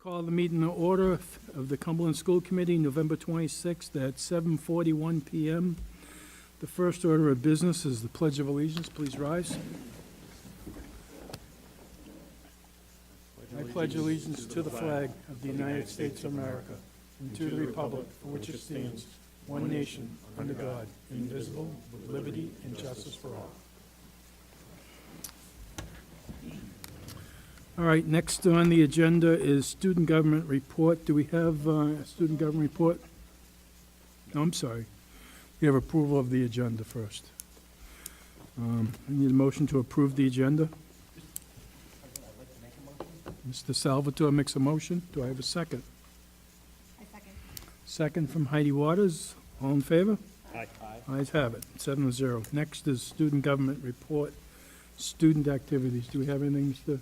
Call the meeting to order of the Cumberland School Committee, November 26th at 7:41 PM. The first order of business is the Pledge of Allegiance. Please rise. I pledge allegiance to the flag of the United States of America and to the republic for which it stands, one nation, under God, indivisible, with liberty and justice for all. All right, next on the agenda is student government report. Do we have a student government report? No, I'm sorry. We have approval of the agenda first. I need a motion to approve the agenda. Mr. Salvatore makes a motion. Do I have a second? I second. Second from Heidi Waters. All in favor? Aye. Ayes have it, 7-0. Next is student government report, student activities. Do we have anything, Mr.?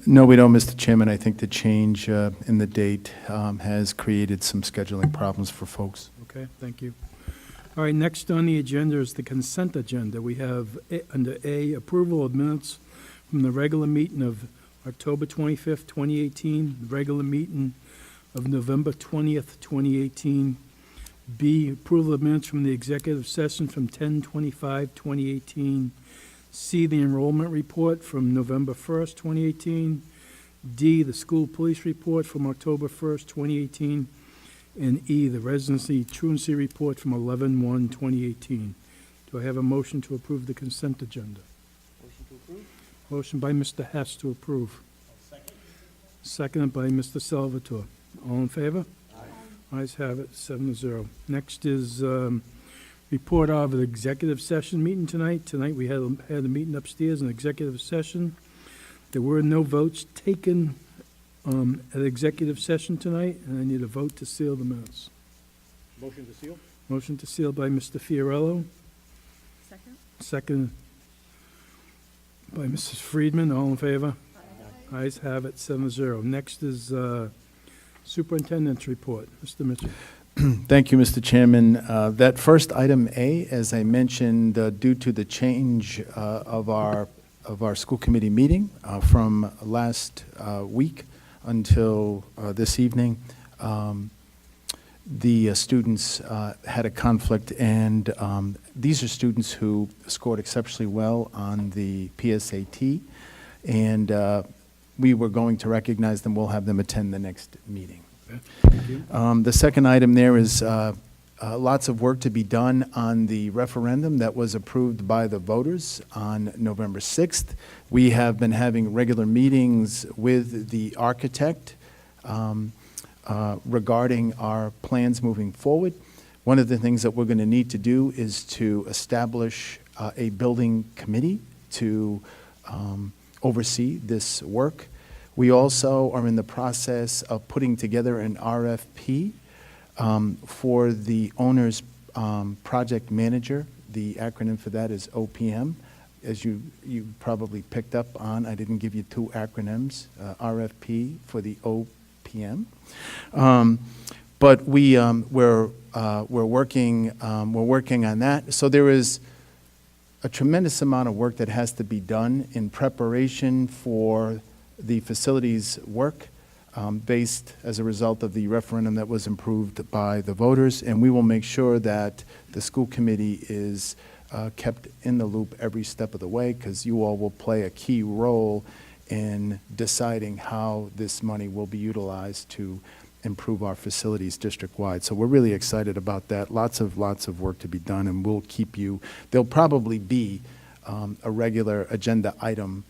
No, we don't, Mr. Chairman. I think the change in the date has created some scheduling problems for folks. Okay, thank you. All right, next on the agenda is the consent agenda. We have, under A, approval of minutes from the regular meeting of October 25th, 2018, the regular meeting of November 20th, 2018. B, approval of minutes from the executive session from 10/25/2018. C, the enrollment report from November 1st, 2018. D, the school police report from October 1st, 2018. And E, the residency truancy report from 11/1/2018. Do I have a motion to approve the consent agenda? Motion to approve? Motion by Mr. Hess to approve. Second. Seconded by Mr. Salvatore. All in favor? Ayes have it, 7-0. Next is report of the executive session meeting tonight. Tonight we had a meeting upstairs, an executive session. There were no votes taken at executive session tonight, and I need a vote to seal the minutes. Motion to seal? Motion to seal by Mr. Fiorello, Second? second by Mrs. Friedman. All in favor? Ayes have it, 7-0. Next is superintendent's report. Mr. Mitchell. Thank you, Mr. Chairman. That first item A, as I mentioned, due to the change of our school committee meeting from last week until this evening, the students had a conflict, and these are students who scored exceptionally well on the PSAT, and we were going to recognize them. We'll have them attend the next meeting. Thank you. The second item there is lots of work to be done on the referendum that was approved by the voters on November 6th. We have been having regular meetings with the architect regarding our plans moving forward. One of the things that we're going to need to do is to establish a building committee to oversee this work. We also are in the process of putting together an RFP for the owner's project manager. The acronym for that is OPM. As you probably picked up on, I didn't give you two acronyms, RFP for the OPM. But we're working on that. So there is a tremendous amount of work that has to be done in preparation for the facilities work based as a result of the referendum that was approved by the voters, and we will make sure that the school committee is kept in the loop every step of the way, because you all will play a key role in deciding how this money will be utilized to improve our facilities district-wide. So we're really excited about that. Lots of work to be done, and we'll keep you. There'll probably be a regular agenda item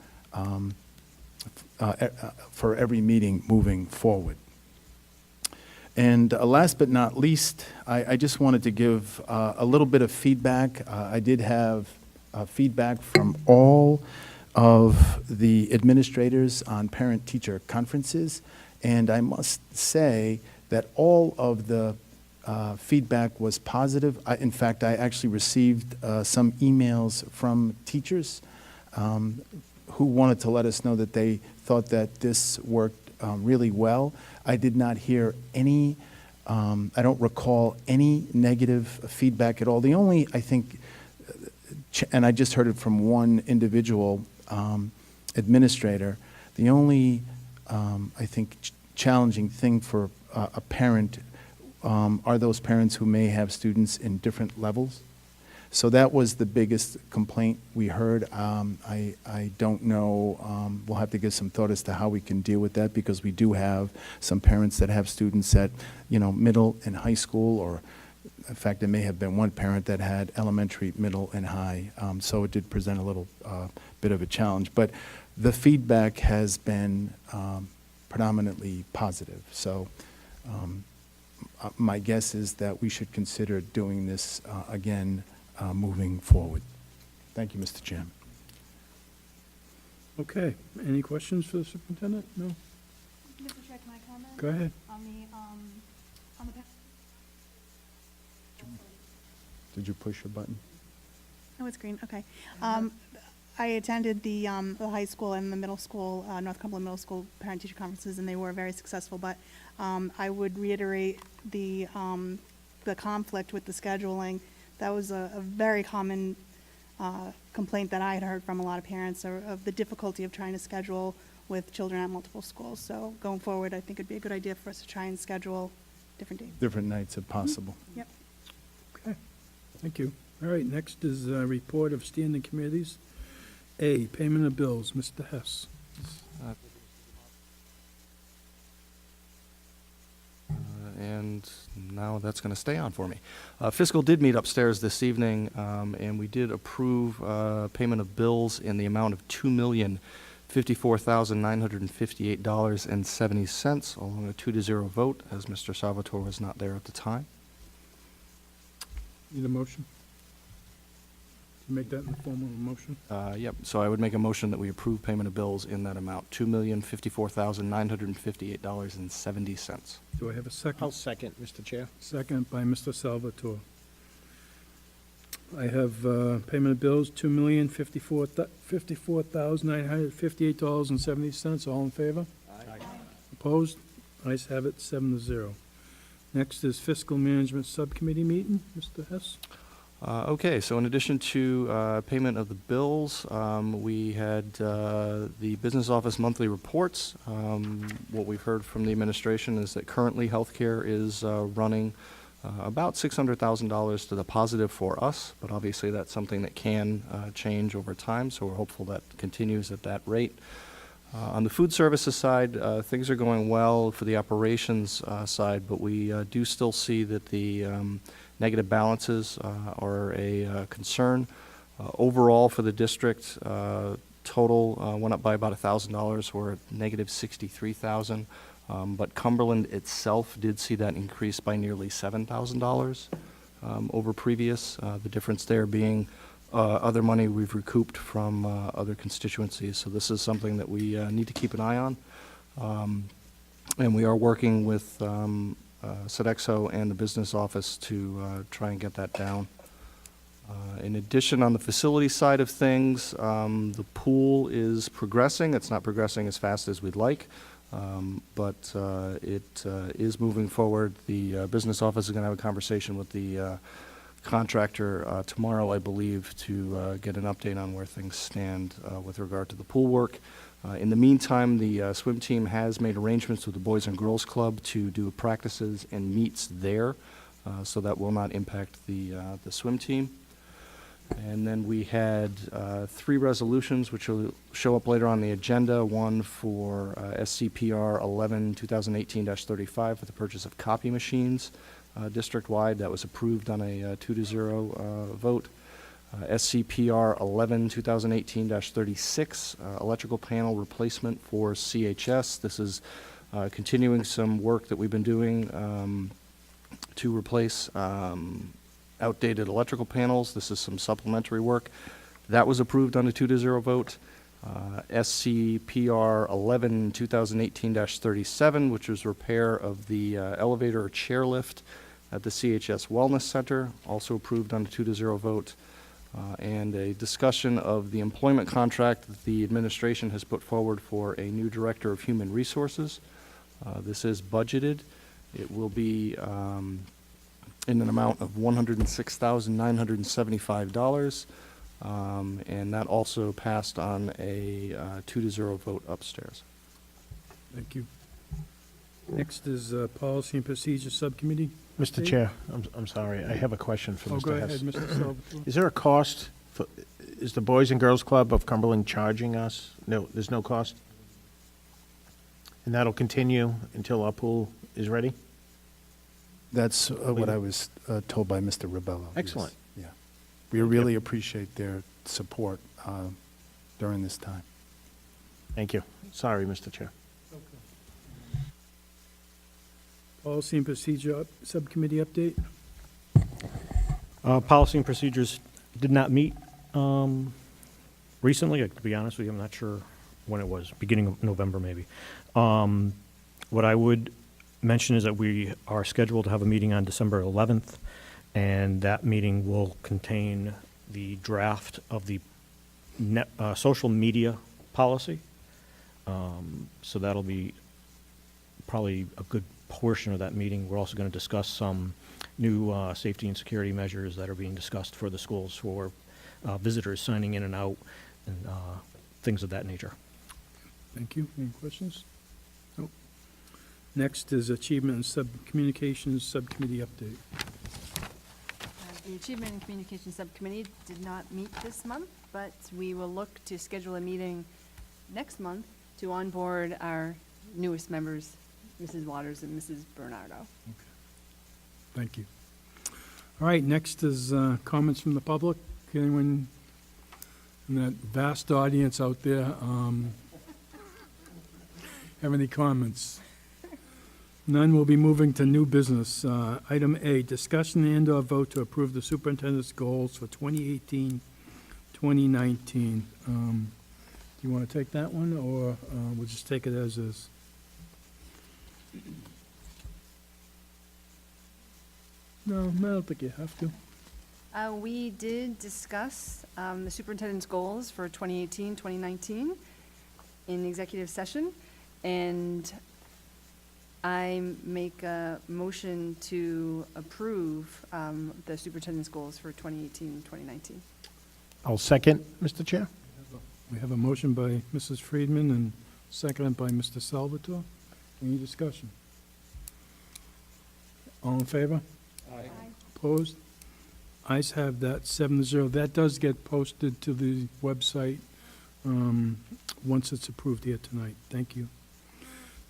for every meeting moving forward. And last but not least, I just wanted to give a little bit of feedback. I did have feedback from all of the administrators on parent-teacher conferences, and I must say that all of the feedback was positive. In fact, I actually received some emails from teachers who wanted to let us know that they thought that this worked really well. I did not hear any, I don't recall any negative feedback at all. The only, I think, and I just heard it from one individual administrator, the only, I think, challenging thing for a parent are those parents who may have students in different levels. So that was the biggest complaint we heard. I don't know, we'll have to give some thought as to how we can deal with that, because we do have some parents that have students at, middle and high school, or in fact, there may have been one parent that had elementary, middle, and high. So it did present a little bit of a challenge. But the feedback has been predominantly positive. So my guess is that we should consider doing this again moving forward. Thank you, Mr. Chairman. Okay, any questions for the superintendent? No? Mr. Chair, can I comment? Go ahead. On the, Did you push a button? oh, it's green, okay. I attended the high school and the middle school, North Cumberland Middle School parent-teacher conferences, and they were very successful, but I would reiterate the conflict with the scheduling. That was a very common complaint that I had heard from a lot of parents of the difficulty of trying to schedule with children at multiple schools. So going forward, I think it'd be a good idea for us to try and schedule different days. Different nights if possible. Yep. Okay, thank you. All right, next is a report of standing committees. A, payment of bills, Mr. Hess. And now that's going to stay on for me. Fiscal did meet upstairs this evening, and we did approve payment of bills in the amount of $2,054,958.70, along a 2-0 vote, as Mr. Salvatore was not there at the time. Need a motion? To make that in the form of a motion? Yep, so I would make a motion that we approve payment of bills in that amount, $2,054,958.70. Do I have a second? I'll second, Mr. Chair. Second by Mr. Salvatore. I have payment of bills, $2,054,958.70. All in favor? Aye. Opposed? Ayes have it, 7-0. Next is fiscal management subcommittee meeting, Mr. Hess. Okay, so in addition to payment of the bills, we had the business office monthly reports. What we've heard from the administration is that currently healthcare is running about $600,000 to the positive for us, but obviously that's something that can change over time, so we're hopeful that continues at that rate. On the food services side, things are going well for the operations side, but we do still see that the negative balances are a concern. Overall for the district, total went up by about $1,000. We're at negative $63,000. But Cumberland itself did see that increase by nearly $7,000 over previous. The difference there being other money we've recouped from other constituencies. So this is something that we need to keep an eye on. And we are working with Sodexo and the business office to try and get that down. In addition, on the facility side of things, the pool is progressing. It's not progressing as fast as we'd like, but it is moving forward. The business office is going to have a conversation with the contractor tomorrow, I believe, to get an update on where things stand with regard to the pool work. In the meantime, the swim team has made arrangements with the Boys and Girls Club to do practices and meets there, so that will not impact the swim team. And then we had 3 resolutions which will show up later on the agenda. One for SCPR 11-2018-35 for the purchase of copy machines district-wide. That was approved on a 2-0 vote. SCPR 11-2018-36, electrical panel replacement for CHS. This is continuing some work that we've been doing to replace outdated electrical panels. This is some supplementary work. That was approved on a 2-0 vote. SCPR 11-2018-37, which was repair of the elevator or chairlift at the CHS Wellness Center, also approved on a 2-0 vote. And a discussion of the employment contract that the administration has put forward for a new director of human resources. This is budgeted. It will be in an amount of $106,975, and that also passed on a 2-0 vote upstairs. Thank you. Next is Policy and Procedure Subcommittee. Mr. Dave? Chair, I'm sorry, I have a question for Oh, go Mr. ahead, Hess. Mr. Salvatore. Is there a cost, is the Boys and Girls Club of Cumberland charging us? No, there's no cost? And that'll continue until our pool is ready? That's what I was told by Mr. Ribello. yes. Excellent. Yeah. We really appreciate their support during this time. Thank you. Sorry, Mr. Chair. Policy and Procedure Subcommittee update. Policy and procedures did not meet recently, to be honest with you. I'm not sure when it was, beginning of November maybe. What I would mention is that we are scheduled to have a meeting on December 11th, and that meeting will contain the draft of the social media policy. So that'll be probably a good portion of that meeting. We're also going to discuss some new safety and security measures that are being discussed for the schools for visitors signing in and out and things of that nature. Thank you. Any questions? Nope. Next is Achievement and Communications Subcommittee update. The Achievement and Communication Subcommittee did not meet this month, but we will look to schedule a meeting next month to onboard our newest members, Mrs. Waters and Mrs. Bernardo. Thank you. All right, next is comments from the public. Anyone in that vast audience out there have any comments? None. Will be moving to new business. Item A, discussion and/or vote to approve the superintendent's goals for 2018, 2019. Do you want to take that one, or we'll just take it as is? No, I don't think you have to. We did discuss the superintendent's goals for 2018, 2019 in executive session, and I make a motion to approve the superintendent's goals for 2018, 2019. I'll second, Mr. Chair. We have a motion by Mrs. Friedman and seconded by Mr. Salvatore. Any discussion? All in favor? Aye. Opposed? Ayes have that, 7-0. That does get posted to the website once it's approved here tonight. Thank you.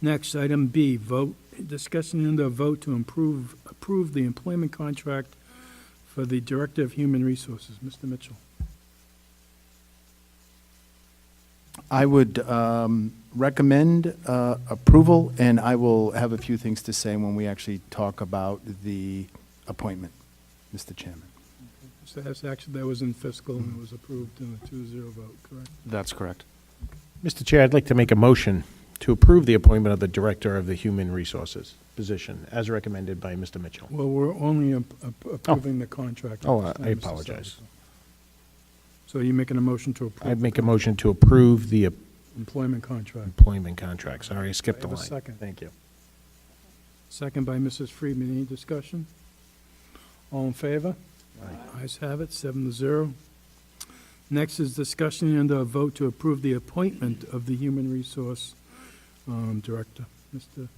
Next, item B, vote, discussion and a vote to approve the employment contract for the Director of Human Resources. Mr. Mitchell. I would recommend approval, and I will have a few things to say when we actually talk about the appointment, Mr. Chairman. So that's actually, that was in fiscal and it was approved in a 2-0 vote, correct? That's correct. Mr. Chair, I'd like to make a motion to approve the appointment of the Director of the Human Resources position, as recommended by Mr. Mitchell. Well, we're only approving the contract. Oh, at this I time, Mr. apologize. Salvatore. So you're making a motion to approve? I'd make a motion to approve the Employment contract. employment contract. Sorry, I skipped Do the I have a line. second? Thank you. Second by Mrs. Friedman. Any discussion? All in favor? Ayes have it, 7-0. Next is discussion and a vote to approve the appointment of the Human Resource Director. Mr.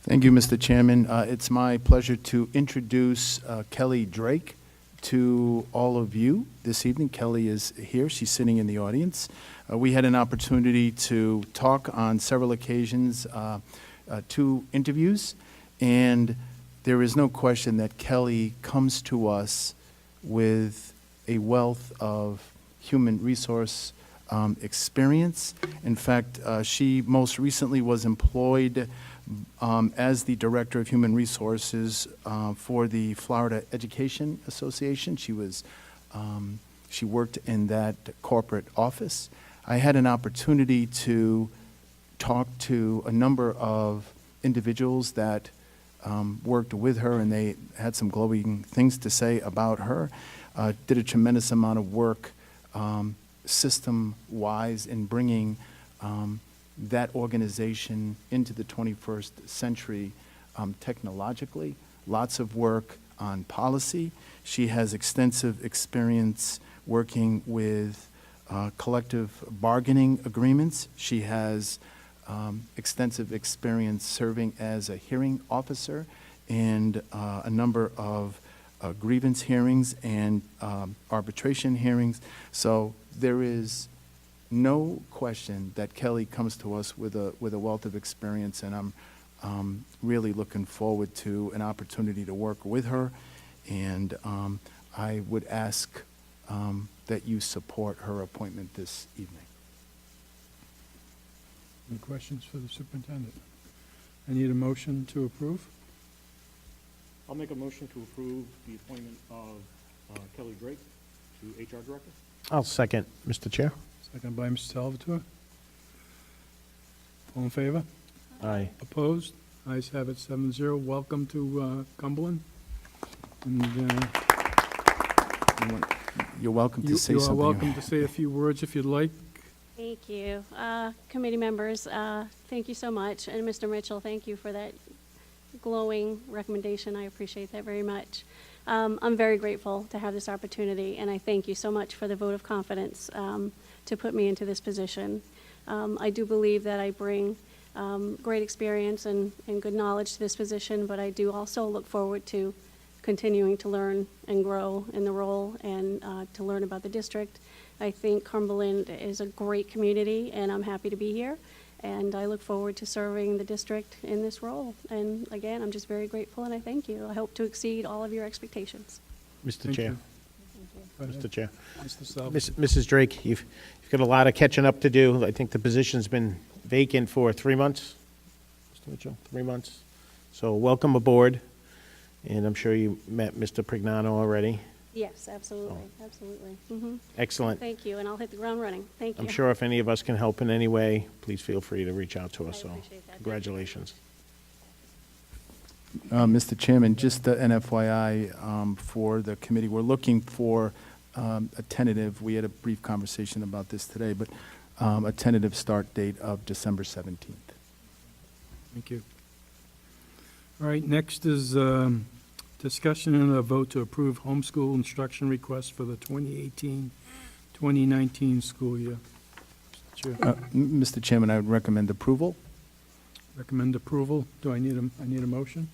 Thank you, Mr. Chairman. It's my pleasure to introduce Kelly Drake to all of you this evening. Kelly is here. She's sitting in the audience. We had an opportunity to talk on several occasions, 2 interviews, and there is no question that Kelly comes to us with a wealth of human resource experience. In fact, she most recently was employed as the Director of Human Resources for the Florida Education Association. She worked in that corporate office. I had an opportunity to talk to a number of individuals that worked with her, and they had some glowing things to say about her. Did a tremendous amount of work system-wise in bringing that organization into the 21st century technologically. Lots of work on policy. She has extensive experience working with collective bargaining agreements. She has extensive experience serving as a hearing officer and a number of grievance hearings and arbitration hearings. So there is no question that Kelly comes to us with a wealth of experience, and I'm really looking forward to an opportunity to work with her. And I would ask that you support her appointment this evening. Any questions for the superintendent? I need a motion to approve. I'll make a motion to approve the appointment of Kelly Drake to HR Director. I'll second, Mr. Chair. Second by Mr. Salvatore. All in favor? Aye. Opposed? Ayes have it, 7-0. Welcome to Cumberland. And You're welcome to say you are something. welcome to say a few words if you'd like. Thank you. Committee members, thank you so much. And Mr. Mitchell, thank you for that glowing recommendation. I appreciate that very much. I'm very grateful to have this opportunity, and I thank you so much for the vote of confidence to put me into this position. I do believe that I bring great experience and good knowledge to this position, but I do also look forward to continuing to learn and grow in the role and to learn about the district. I think Cumberland is a great community, and I'm happy to be here. And I look forward to serving the district in this role. And again, I'm just very grateful, and I thank you. I hope to exceed all of your expectations. Mr. Thank Chair. you. Go ahead. Mr. Chair. Mr. Salvatore. Mrs. Drake, you've got a lot of catching up to do. I think the position's been vacant for 3 months. Mr. Mitchell, 3 months. So welcome aboard. And I'm sure you met Mr. Prignano already. Yes, absolutely, absolutely. Mhm. Excellent. Thank you, and I'll hit the ground running. Thank you. I'm sure if any of us can help in any way, please feel free to reach out to us. I So appreciate that. congratulations. Mr. Chairman, just an FYI for the committee, we're looking for a tentative, we had a brief conversation about this today, but a tentative start date of December 17th. Thank you. All right, next is discussion and a vote to approve homeschool instruction request for the 2018-2019 school year. Mr. Chair, Mr. Chairman, I would recommend approval. recommend approval. Do I need a motion?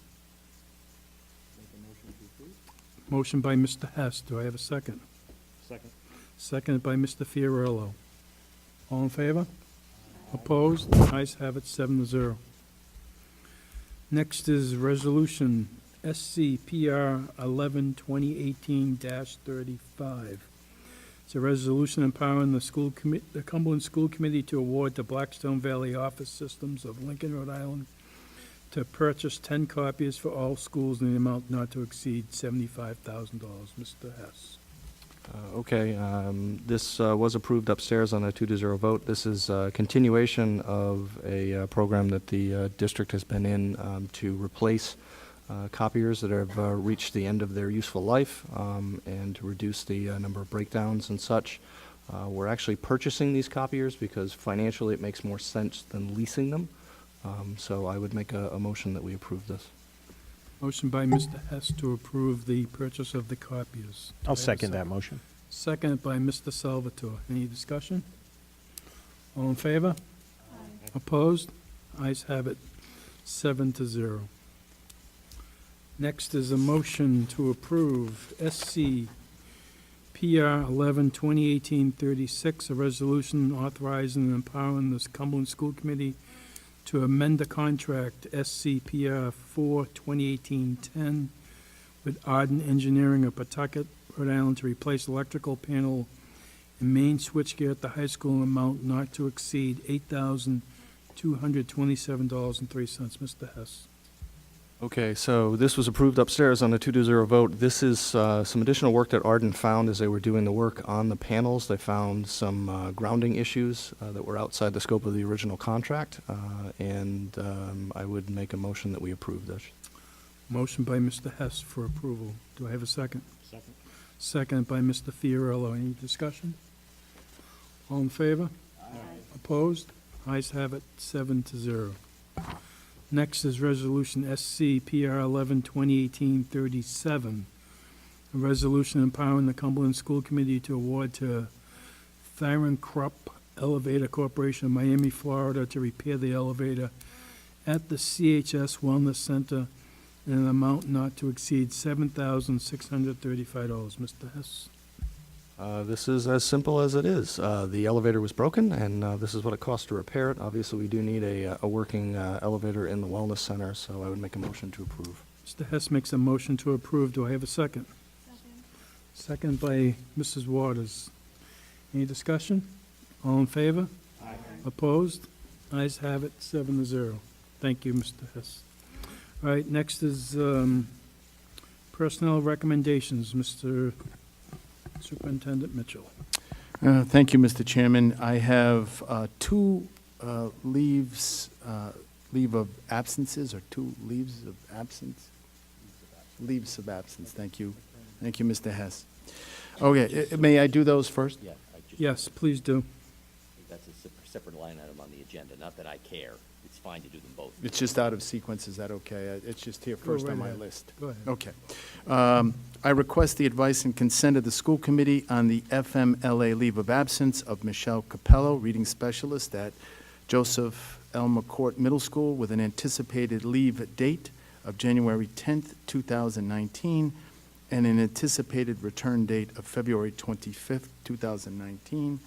Make a motion to approve. Motion by Mr. Hess. Do I have a second? Second. Seconded by Mr. Fiorillo. All in favor? Opposed? Ayes have it, 7-0. Next is Resolution SCPR 11-2018-35. It's a resolution empowering the Cumberland School Committee to award to Blackstone Valley Office Systems of Lincoln, Rhode Island, to purchase 10 copiers for all schools in the amount not to exceed $75,000. Mr. Hess. Okay, this was approved upstairs on a 2-0 vote. This is a continuation of a program that the district has been in to replace copiers that have reached the end of their useful life and to reduce the number of breakdowns and such. We're actually purchasing these copiers because financially it makes more sense than leasing them. So I would make a motion that we approve this. Motion by Mr. Hess to approve the purchase of the copiers. Do I I'll have a second that motion. Seconded by Mr. Salvatore. Any discussion? All in favor? Opposed? Ayes have it, 7-0. Next is a motion to approve SC PR 11-2018-36, a resolution authorizing and empowering the Cumberland School Committee to amend the contract SCPR 4-2018-10 with Arden Engineering of Pawtucket, Rhode Island, to replace electrical panel and main switchgear at the high school in amount not to exceed $8,227.03. Mr. Hess. Okay, so this was approved upstairs on a 2-0 vote. This is some additional work that Arden found as they were doing the work on the panels. They found some grounding issues that were outside the scope of the original contract, and I would make a motion that we approve this. Motion by Mr. Hess for approval. Do I have a second? Second. Second by Mr. Fiorillo. Any discussion? All in favor? Opposed? Ayes have it, 7-0. Next is Resolution SC PR 11-2018-37, a resolution empowering the Cumberland School Committee to award to Thiron Krupp Elevator Corporation of Miami, Florida, to repair the elevator at the CHS Wellness Center in an amount not to exceed $7,635. Mr. Hess? This is as simple as it is. The elevator was broken, and this is what it costs to repair it. Obviously, we do need a working elevator in the wellness center, so I would make a motion to approve. Mr. Hess makes a motion to approve. Do I have a second? Second by Mrs. Waters. Any discussion? All in favor? Aye. Opposed? Ayes have it, 7-0. Thank you, Mr. Hess. All right, next is personnel recommendations. Mr. Superintendent Mitchell. Thank you, Mr. Chairman. I have two leave of absences, or two leaves of absence? Leaves of absence, thank you. Thank you, Mr. Hess. Okay, may I do those first? Yeah, I just. Yes, please do. That's a separate line item on the agenda, not that I care. It's fine to do them both. It's just out of sequence, is that okay? It's just here first right on my ahead. list. Go ahead. Okay. I request the advice and consent of the school committee on the FMLA leave of absence of Michelle Capello, reading specialist at Joseph L. McCourt Middle School, with an anticipated leave date of January 10th, 2019, and an anticipated return date of February 25th, 2019.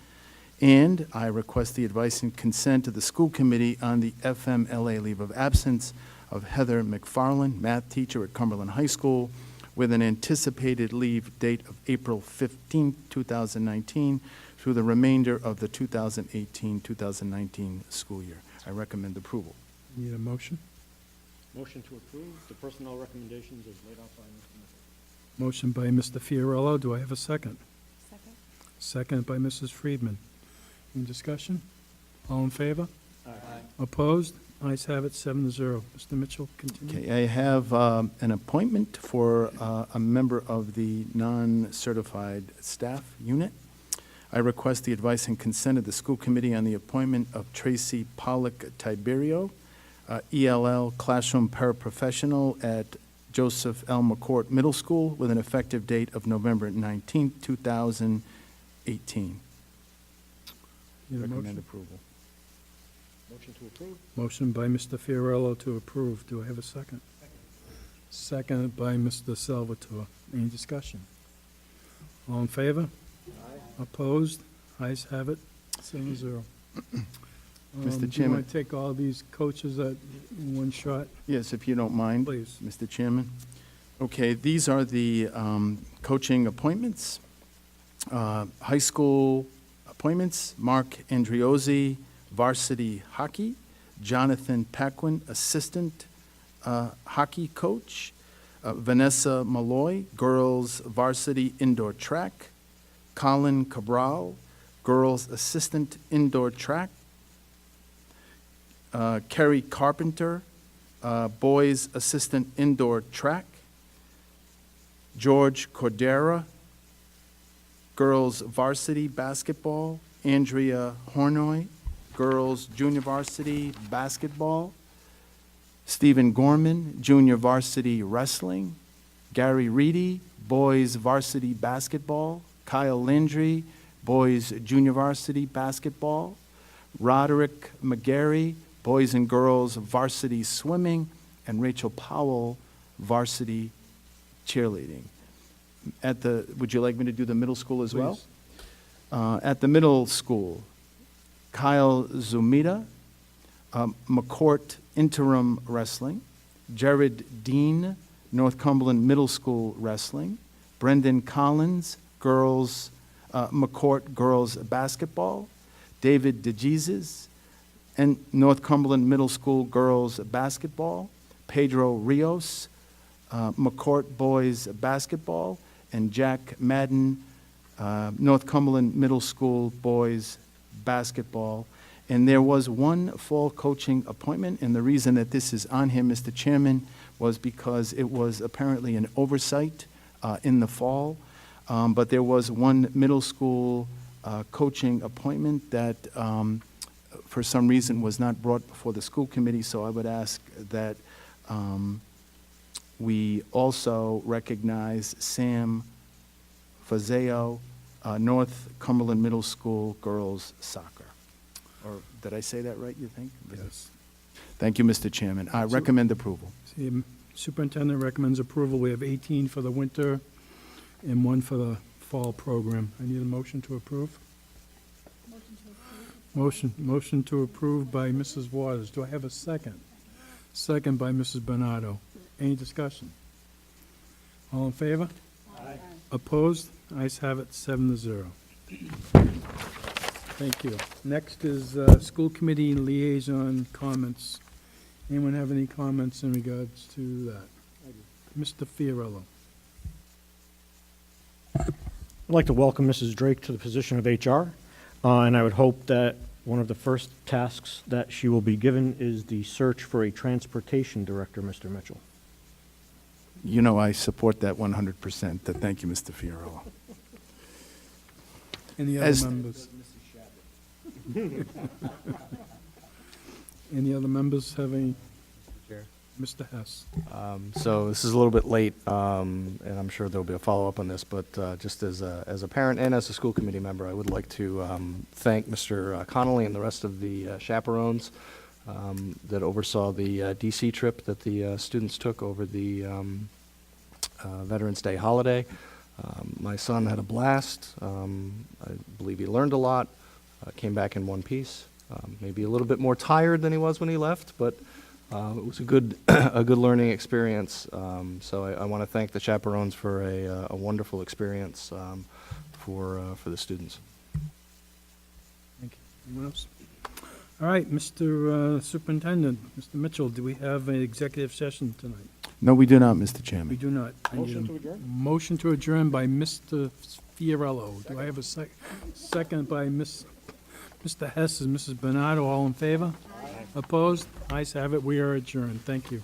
And I request the advice and consent of the school committee on the FMLA leave of absence of Heather McFarland, math teacher at Cumberland High School, with an anticipated leave date of April 15, 2019, through the remainder of the 2018-2019 school year. I recommend approval. Need a motion? Motion to approve the personnel recommendations as laid out by Mr. Mitchell. Motion by Mr. Fiorello. Do I have a second? Second. Second by Mrs. Friedman. Any discussion? All in favor? Aye. Opposed? Ayes have it, 7-0. Mr. Mitchell, continue. Okay, I have an appointment for a member of the non-certified staff unit. I request the advice and consent of the school committee on the appointment of Tracy Pollock Tiberio, ELL classroom paraprofessional at Joseph L. McCourt Middle School, with an effective date of November 19, 2018. Need a Recommend motion? approval. Motion to approve? Motion by Mr. Fiorello to approve. Do I have a second? Second by Mr. Salvatore. Any discussion? All in favor? Opposed? Ayes have it, 7-0. Mr. Do you Chairman. want to take all these coaches in one shot? Yes, if you don't mind. Please. Mr. Chairman. Okay, these are the coaching appointments. High school appointments: Mark Andriozzi, varsity hockey; Jonathan Paquin, assistant hockey coach; Vanessa Malloy, girls varsity indoor track; Colin Cabral, girls assistant indoor track; Kerry Carpenter, boys assistant indoor track; George Cordera, girls varsity basketball; Andrea Hornoy, girls junior varsity basketball; Stephen Gorman, junior varsity wrestling; Gary Reedy, boys varsity basketball; Kyle Landry, boys junior varsity basketball; Roderick McGarry, boys and girls varsity swimming; and Rachel Powell, varsity cheerleading. Would you like me to do the middle school as well? Please. At the middle school, Kyle Zumita, McCourt interim wrestling; Jared Dean, North Cumberland Middle School wrestling; Brendan Collins, girls, McCourt girls basketball; David DeJesus, and North Cumberland Middle School girls basketball; Pedro Rios, McCourt boys basketball; and Jack Madden, North Cumberland Middle School boys basketball. And there was one fall coaching appointment, and the reason that this is on here, Mr. Chairman, was because it was apparently an oversight in the fall. But there was one middle school coaching appointment that for some reason was not brought before the school committee, so I would ask that we also recognize Sam Fazeo, North Cumberland Middle School girls soccer. Or did I say that right, you think? Yes. Thank you, Mr. Chairman. I recommend approval. The superintendent recommends approval. We have 18 for the winter and 1 for the fall program. I need a motion to approve. Motion to approve by Mrs. Waters. Do I have a second? Second by Mrs. Bernardo. Any discussion? All in favor? Aye. Opposed? Ayes have it, 7-0. Thank you. Next is school committee liaison comments. Anyone have any comments in regards to that? Mr. Fiorello. I'd like to welcome Mrs. Drake to the position of HR, and I would hope that one of the first tasks that she will be given is the search for a transportation director, Mr. Mitchell. You know I support that 100%. Thank you, Mr. Fiorello. Any other members? Any other members have any? Chair. Mr. Hess. So this is a little bit late, and I'm sure there'll be a follow-up on this, but just as a parent and as a school committee member, I would like to thank Mr. Connolly and the rest of the chaperones that oversaw the DC trip that the students took over the Veterans Day holiday. My son had a blast. I believe he learned a lot, came back in one piece, maybe a little bit more tired than he was when he left, but it was a good learning experience. So I want to thank the chaperones for a wonderful experience for the students. Thank you. Anyone else? All right, Mr. Superintendent, Mr. Mitchell, do we have an executive session tonight? No, we do not, Mr. We Chairman. do not. I need Motion a to adjourn? Motion to adjourn by Mr. Fiorello. Do I have a second by Mr. Hess and Mrs. Bernardo? All in favor? Opposed? Ayes have it. We are adjourned. Thank you.